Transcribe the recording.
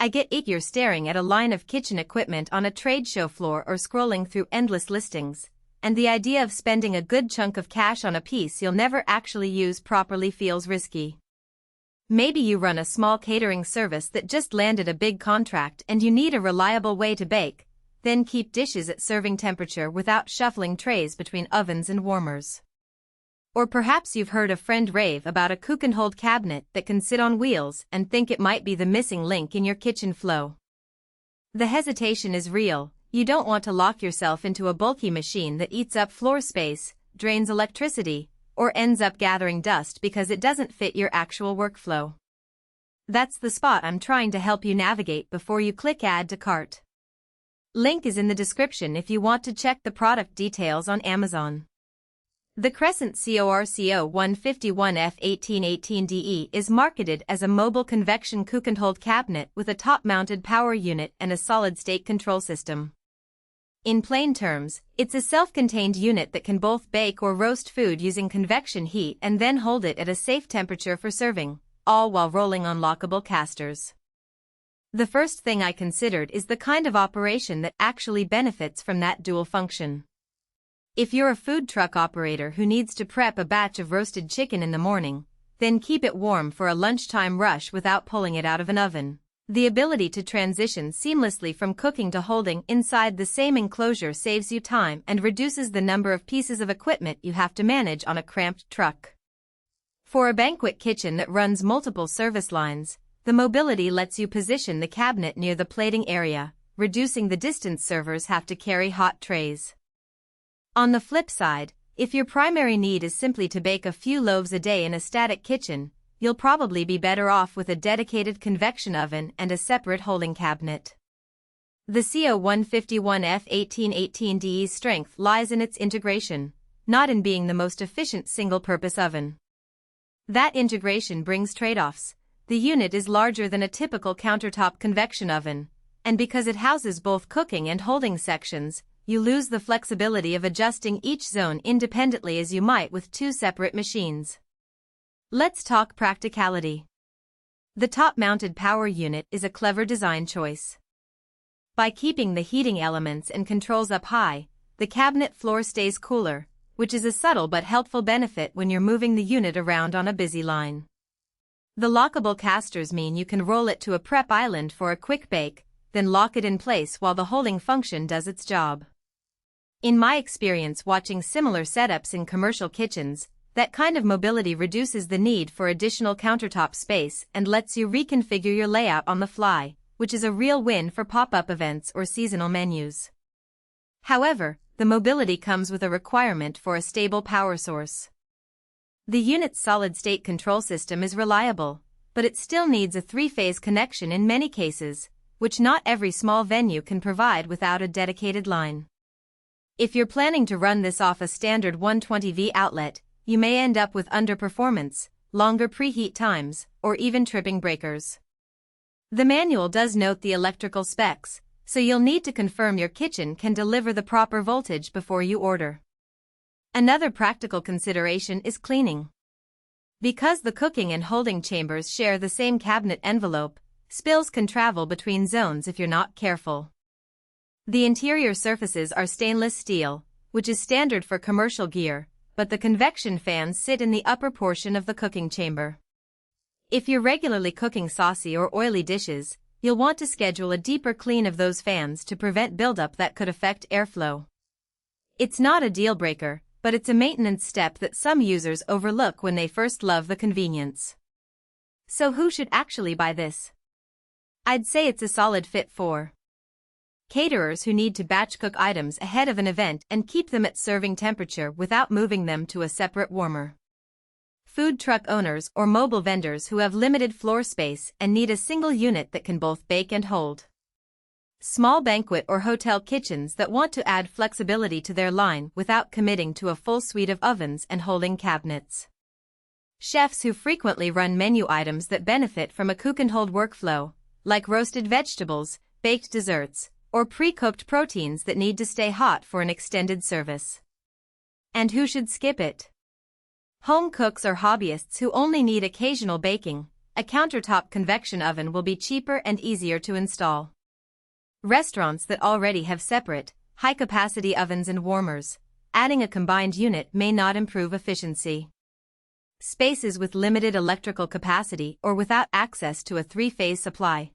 I get it. You're staring at a line of kitchen equipment on a trade show floor or scrolling through endless listings, and the idea of spending a good chunk of cash on a piece you'll never actually use properly feels risky. Maybe you run a small catering service that just landed a big contract and you need a reliable way to bake, then keep dishes at serving temperature without shuffling trays between ovens and warmers. Or perhaps you've heard a friend rave about a cook and hold cabinet that can sit on wheels and think it might be the missing link in your kitchen flow. The hesitation is real. You don't want to lock yourself into a bulky machine that eats up floor space, drains electricity, or ends up gathering dust because it doesn't fit your actual workflow. That's the spot I'm trying to help you navigate before you click Add to Cart. Link is in the description if you want to check the product details on Amazon. The Cres Cor 1818DE is marketed as a mobile convection cook and hold cabinet with a top-mounted power unit and a solid-state control system. In plain terms, it's a self-contained unit that can both bake or roast food using convection heat and then hold it at a safe temperature for serving, all while rolling on lockable casters. The first thing I considered is the kind of operation that actually benefits from that dual function. If you're a food truck operator who needs to prep a batch of roasted chicken in the morning, then keep it warm for a lunchtime rush without pulling it out of an oven. The ability to transition seamlessly from cooking to holding inside the same enclosure saves you time and reduces the number of pieces of equipment you have to manage on a cramped truck. For a banquet kitchen that runs multiple service lines, the mobility lets you position the cabinet near the plating area, reducing the distance servers have to carry hot trays. On the flip side, if your primary need is simply to bake a few loaves a day in a static kitchen, you'll probably be better off with a dedicated convection oven and a separate holding cabinet. The CO151F1818DE's strength lies in its integration, not in being the most efficient single-purpose oven. That integration brings trade-offs. The unit is larger than a typical countertop convection oven, and because it houses both cooking and holding sections, you lose the flexibility of adjusting each zone independently as you might with two separate machines. Let's talk practicality. The top-mounted power unit is a clever design choice. By keeping the heating elements and controls up high, the cabinet floor stays cooler, which is a subtle but helpful benefit when you're moving the unit around on a busy line. The lockable casters mean you can roll it to a prep island for a quick bake, then lock it in place while the holding function does its job. In my experience watching similar setups in commercial kitchens, that kind of mobility reduces the need for additional countertop space and lets you reconfigure your layout on the fly, which is a real win for pop-up events or seasonal menus. However, the mobility comes with a requirement for a stable power source. The unit's solid-state control system is reliable, but it still needs a three-phase connection in many cases, which not every small venue can provide without a dedicated line. If you're planning to run this off a standard 120V outlet, you may end up with underperformance, longer preheat times, or even tripping breakers. The manual does note the electrical specs, so you'll need to confirm your kitchen can deliver the proper voltage before you order. Another practical consideration is cleaning. Because the cooking and holding chambers share the same cabinet envelope, spills can travel between zones if you're not careful. The interior surfaces are stainless steel, which is standard for commercial gear, but the convection fans sit in the upper portion of the cooking chamber. If you're regularly cooking saucy or oily dishes, you'll want to schedule a deeper clean of those fans to prevent buildup that could affect airflow. It's not a deal breaker, but it's a maintenance step that some users overlook when they first love the convenience. So who should actually buy this? I'd say it's a solid fit for caterers who need to batch cook items ahead of an event and keep them at serving temperature without moving them to a separate warmer. Food truck owners or mobile vendors who have limited floor space and need a single unit that can both bake and hold. Small banquet or hotel kitchens that want to add flexibility to their line without committing to a full suite of ovens and holding cabinets. Chefs who frequently run menu items that benefit from a cook and hold workflow, like roasted vegetables, baked desserts, or pre-cooked proteins that need to stay hot for an extended service. And who should skip it? Home cooks or hobbyists who only need occasional baking, a countertop convection oven will be cheaper and easier to install. Restaurants that already have separate, high-capacity ovens and warmers, adding a combined unit may not improve efficiency. Spaces with limited electrical capacity or without access to a three-phase supply